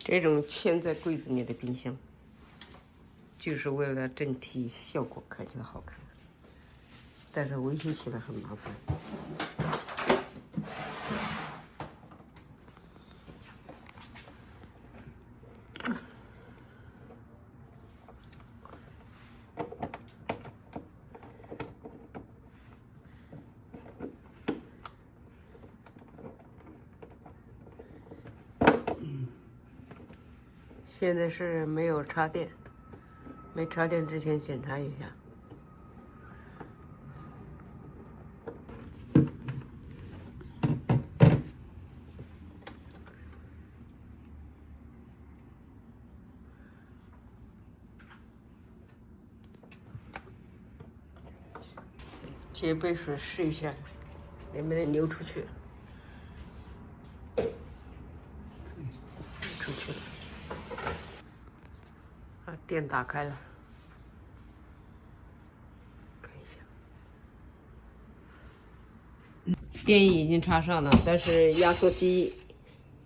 这种嵌在柜子里的冰箱，就是为了整体效果看起来好看，但是维修起来很麻烦。现在是没有插电，没插电之前检查一下。接杯水试一下，能不能流出去？出去了。把电打开了，看一下。电已经插上了，但是压缩机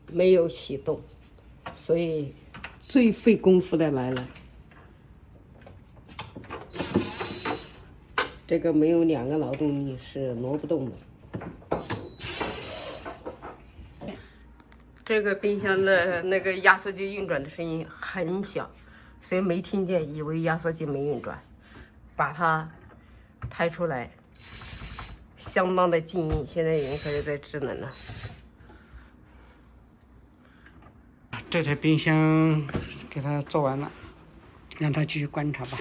没有启动，所以最费功夫的来了。这个没有2个劳动力是挪不动的。这个冰箱的那个压缩机运转的声音很小，所以没听见，以为压缩机没运转，把它抬出来，相当的静音，现在已经开始在制冷了。这台冰箱给它做完了，让它继续观察吧。